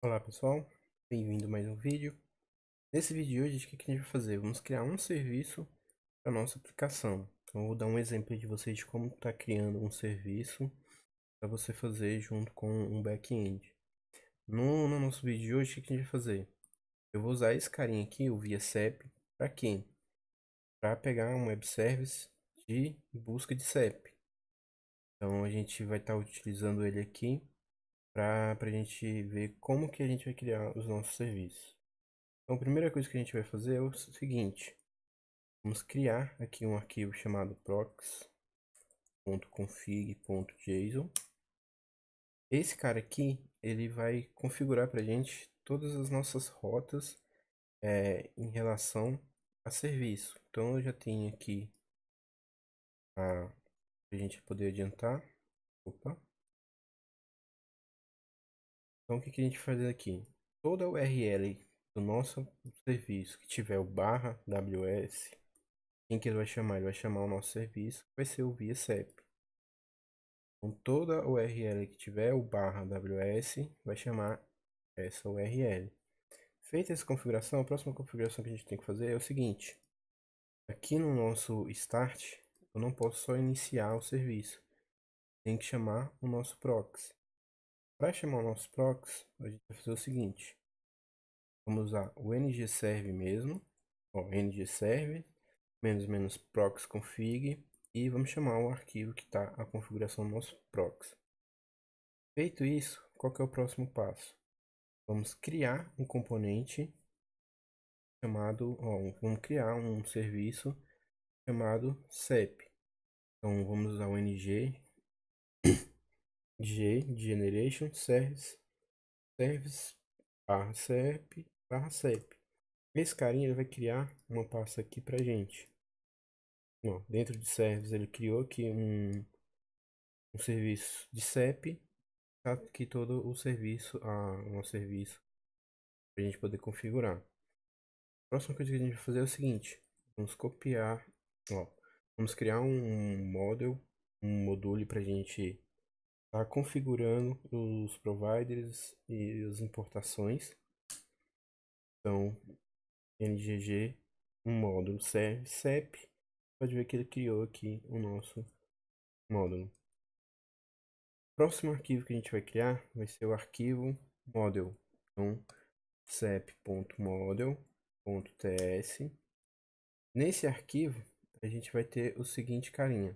Olá pessoal, bem-vindo a mais um vídeo. Nesse vídeo de hoje, o que a gente vai fazer? Vamos criar um serviço para nossa aplicação. Então, eu vou dar um exemplo de vocês de como está criando um serviço para você fazer junto com um back-end. No nosso vídeo de hoje, o que a gente vai fazer? Eu vou usar esse carinha aqui, o ViaCep, para quê? Para pegar um web service de busca de CEP. Então, a gente vai estar utilizando ele aqui para a gente ver como que a gente vai criar os nossos serviços. Então, a primeira coisa que a gente vai fazer é o seguinte: vamos criar aqui um arquivo chamado procs.config.json. Esse cara aqui, ele vai configurar para a gente todas as nossas rotas em relação a serviço. Então, eu já tenho aqui para a gente poder adiantar. Opa. Então, o que a gente faz aqui? Toda a URL do nosso serviço que tiver o barra ws, quem que ele vai chamar? Ele vai chamar o nosso serviço, que vai ser o ViaCep. Então, toda URL que tiver o barra ws vai chamar essa URL. Feita essa configuração, a próxima configuração que a gente tem que fazer é o seguinte: aqui no nosso start, eu não posso só iniciar o serviço, tem que chamar o nosso proxy. Para chamar o nosso proxy, a gente vai fazer o seguinte: vamos usar o ngserve mesmo, ngserve menos proxy config, e vamos chamar o arquivo que está a configuração do nosso proxy. Feito isso, qual que é o próximo passo? Vamos criar um componente chamado, vamos criar um serviço chamado CEP. Então vamos usar o ng generation service barra CEP. Esse carinha ele vai criar uma pasta aqui pra gente. Dentro de service ele criou aqui um serviço de CEP, tá aqui todo o serviço, um serviço pra gente poder configurar. A próxima coisa que a gente vai fazer é o seguinte: vamos copiar, vamos criar um módulo para a gente estar configurando os providers e as importações. Então, ngg, um módulo CEP, pode ver que ele criou aqui o nosso módulo. O próximo arquivo que a gente vai criar vai ser o arquivo model. Então, cep.model.ts. Nesse arquivo, a gente vai ter o seguinte carinha.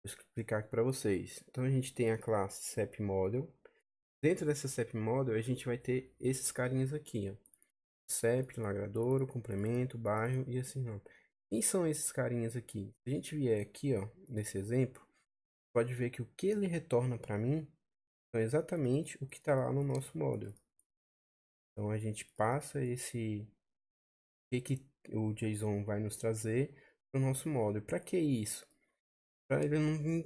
Vou explicar aqui para vocês. Então, a gente tem a classe CEP_model. Dentro dessa CEP_model, a gente vai ter esses carinhas aqui, ó. CEP, Lagradouro, complemento, bairro e assim, ó. Quem são esses carinhas aqui? Se a gente vier aqui, ó, nesse exemplo, pode ver que o que ele retorna para mim é exatamente o que está lá no nosso model. Então, a gente passa que o JSON vai nos trazer para o nosso model. Para que isso? Para ele não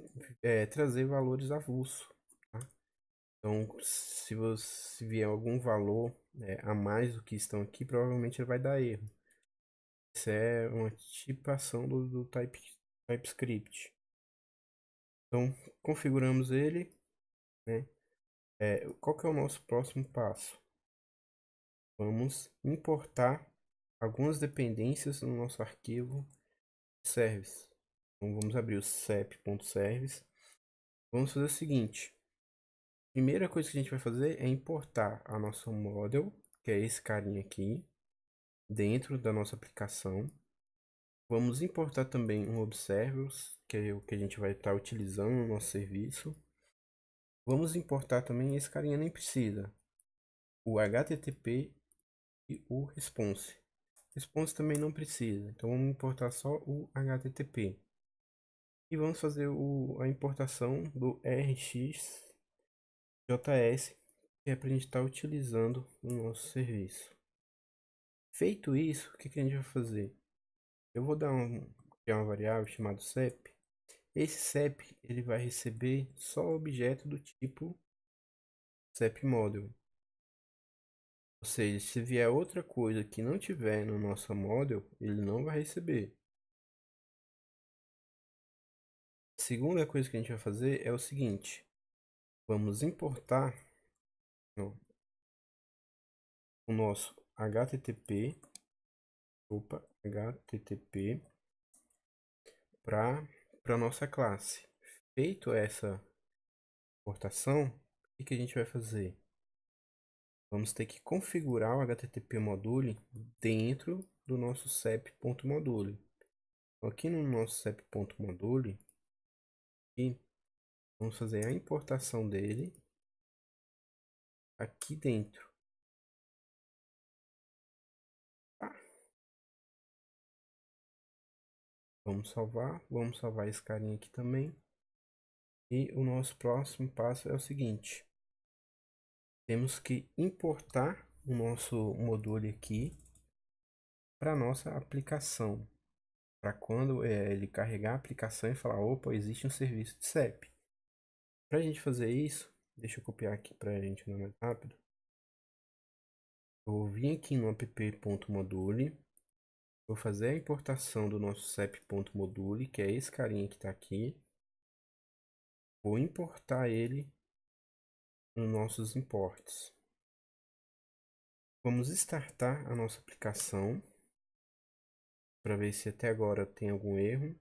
trazer valores avulsos, tá? Então, se você vier algum valor a mais do que estão aqui, provavelmente ele vai dar erro. Isso é uma tipação do TypeScript. Então, configuramos ele, né? Qual que é o nosso próximo passo? Vamos importar algumas dependências no nosso arquivo service. Então, vamos abrir o cep.service. Vamos fazer o seguinte: primeira coisa que a gente vai fazer é importar a nossa model, que é esse carinha aqui, dentro da nossa aplicação. Vamos importar também um observers, que é o que a gente vai estar utilizando no nosso serviço. Vamos importar também, esse carinha nem precisa, o HTTP e o response. Response também não precisa, então vamos importar só o HTTP. E vamos fazer a importação do RxJS, que é para a gente estar utilizando no nosso serviço. Feito isso, o que a gente vai fazer? Eu vou criar uma variável chamada CEP. Esse CEP ele vai receber só objeto do tipo CEP_model. Ou seja, se vier outra coisa que não tiver no nosso model, ele não vai receber. A segunda coisa que a gente vai fazer é o seguinte: vamos importar, o nosso HTTP para nossa classe. Feito essa importação, o que a gente vai fazer? Vamos ter que configurar o HTTP module dentro do nosso cep.module. Aqui no nosso cep.module, vamos fazer a importação dele aqui dentro. Vamos salvar esse carinha aqui também. E o nosso próximo passo é o seguinte: temos que importar o nosso module aqui para nossa aplicação, para quando ele carregar a aplicação e falar, opa, existe um serviço de CEP. Para a gente fazer isso, deixa eu copiar aqui para a gente andar mais rápido. Eu vou vir aqui no app.module, vou fazer a importação do nosso cep.module, que é esse carinha que está aqui. Vou importar ele nos nossos imports. Vamos startar a nossa aplicação para ver se até agora tem algum erro.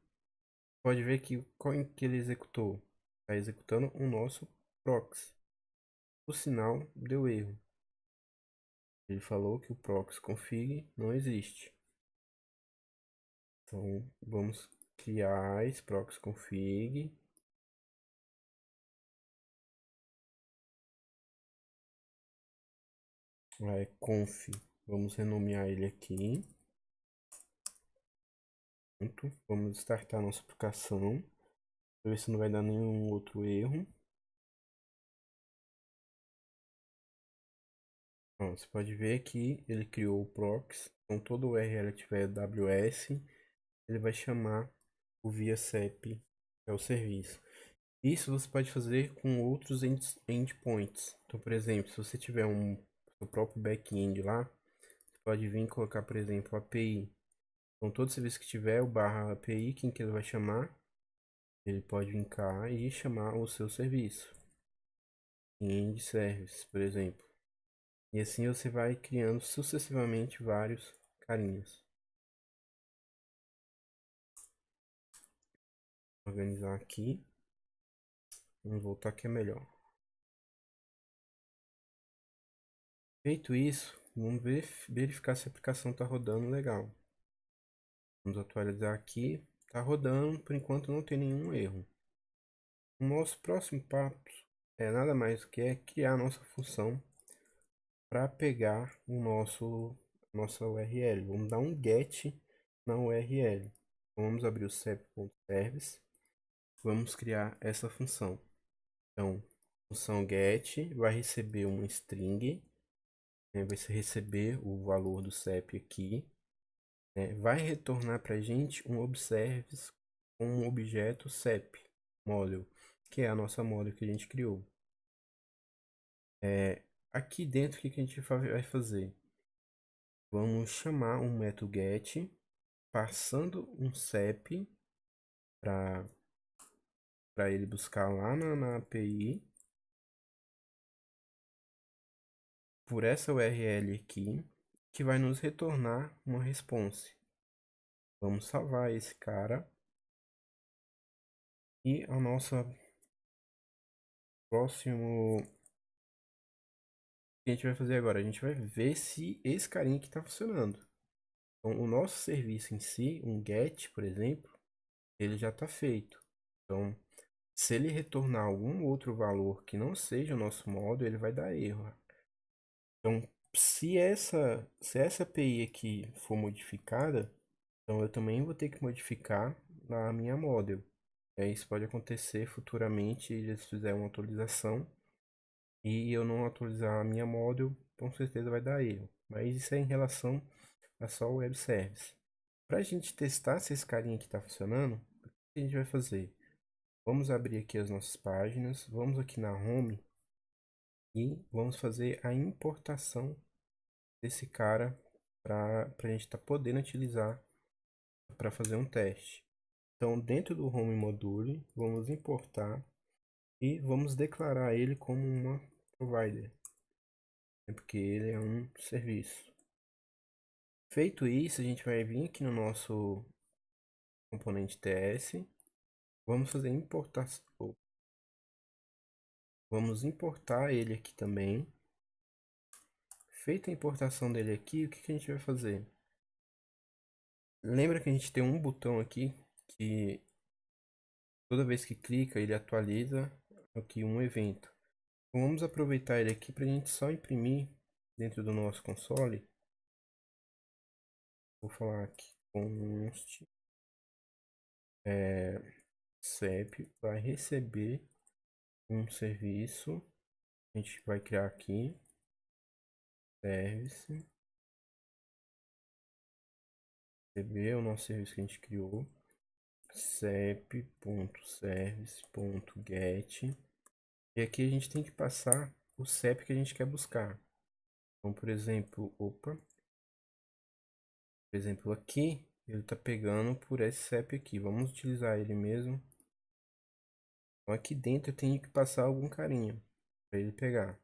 Pode ver que qual que ele executou. Está executando o nosso proxy. O sinal deu erro. Ele falou que o proxy config não existe. Então vamos criar esse proxy config. É conf. Vamos renomear ele aqui. Pronto. Vamos startar nossa aplicação. Para ver se não vai dar nenhum outro erro. Ó, você pode ver que ele criou o proxy. Então todo URL que tiver AWS, ele vai chamar o via CEP, que é o serviço. Isso você pode fazer com outros endpoints. Então, por exemplo, se você tiver o próprio back-end lá, você pode vir e colocar, por exemplo, API. Então, todo serviço que tiver o barra API, quem que ele vai chamar? Ele pode vir cá e chamar o seu serviço. End service, por exemplo. E assim você vai criando sucessivamente vários carinhas. Organizar aqui. Vamos voltar aqui é melhor. Feito isso, vamos verificar se a aplicação está rodando legal. Vamos atualizar aqui. Está rodando, por enquanto não tem nenhum erro. O nosso próximo passo é nada mais do que criar a nossa função para pegar nossa URL. Vamos dar um get na URL. Então, vamos abrir o cep.service. Vamos criar essa função. Então, função get vai receber uma string, né, vai receber o valor do CEP aqui, né, vai retornar para a gente um observes com um objeto CEP model, que é a nossa model que a gente criou. Aqui dentro, o que a gente vai fazer? Vamos chamar um método get, passando um CEP para ele buscar lá na API. Por essa URL aqui, que vai nos retornar uma response. Vamos salvar esse cara. E a nossa próximo... O que a gente vai fazer agora? A gente vai ver se esse carinha aqui está funcionando. Então, o nosso serviço em si, um get, por exemplo, ele já está feito. Então, se ele retornar algum outro valor que não seja o nosso modo, ele vai dar erro. Então, se essa API aqui for modificada, então eu também vou ter que modificar na minha model. Isso pode acontecer futuramente, eles fizerem uma atualização e eu não atualizar a minha model, com certeza vai dar erro. Mas isso é em relação a só o web service. Para a gente testar se esse carinha aqui está funcionando, o que a gente vai fazer? Vamos abrir aqui as nossas páginas, vamos aqui na home e vamos fazer a importação desse cara para a gente estar podendo utilizar para fazer um teste. Então, dentro do home module, vamos importar e vamos declarar ele como uma provider. porque ele é um serviço. Feito isso, a gente vai vir aqui no nosso componente TS, vamos fazer importação, vamos importar ele aqui também. Feita a importação dele aqui, o que a gente vai fazer? Lembra que a gente tem um botão aqui que toda vez que clica ele atualiza aqui um evento. Então, vamos aproveitar ele aqui para a gente só imprimir dentro do nosso console. Vou falar aqui const CEP vai receber um serviço. A gente vai criar aqui service, receber o nosso serviço que a gente criou, cep.service.get, e aqui a gente tem que passar o CEP que a gente quer buscar. Então, por exemplo, aqui ele está pegando por esse CEP aqui. Vamos utilizar ele mesmo. Então, aqui dentro eu tenho que passar algum carinho para ele pegar.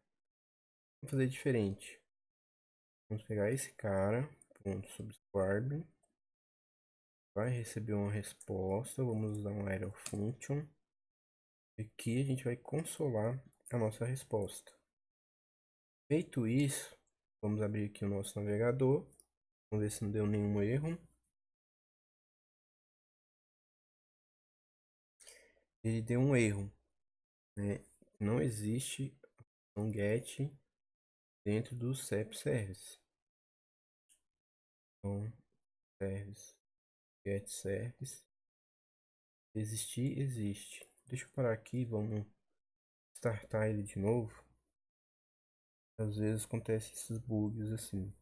Vamos fazer diferente. Vamos pegar esse cara, ponto subscribe, vai receber uma resposta. Vamos usar um arrow function. Aqui a gente vai consolar a nossa resposta. Feito isso, vamos abrir aqui o nosso navegador. Vamos ver se não deu nenhum erro. Ele deu um erro, né? Não existe um get dentro do CEP service. Então, service, get service. Existir, existe. Deixa eu parar aqui, vamos startar ele de novo. Às vezes acontece esses bugs assim.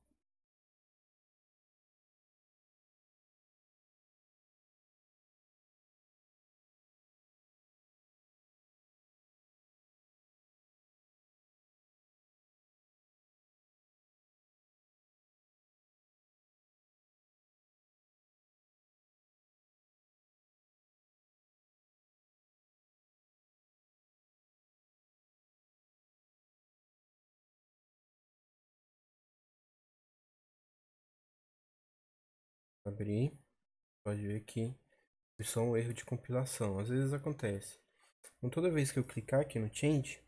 Abrir, pode ver que foi só um erro de compilação. Às vezes acontece. Então, toda vez que eu clicar aqui no change,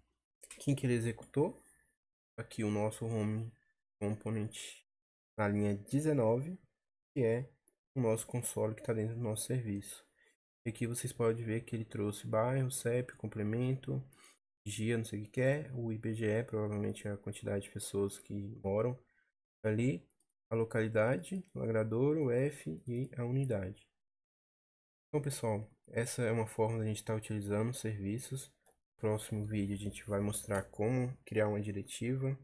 quem que ele executou? Aqui o nosso home component na linha 19, que é o nosso console que está dentro do nosso serviço. E aqui vocês podem ver que ele trouxe bairro, CEP, complemento, GIA, não sei o que é, o IBGE, provavelmente é a quantidade de pessoas que moram ali, a localidade, o agrador, o F e a unidade. Então, pessoal, essa é uma forma da gente estar utilizando serviços. No próximo vídeo a gente vai mostrar como criar uma diretiva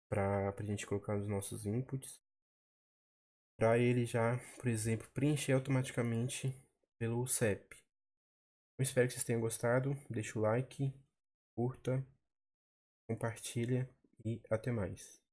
para a gente colocar os nossos inputs, para ele já, por exemplo, preencher automaticamente pelo CEP. Eu espero que vocês tenham gostado. Deixa o like, curta, compartilha e até mais.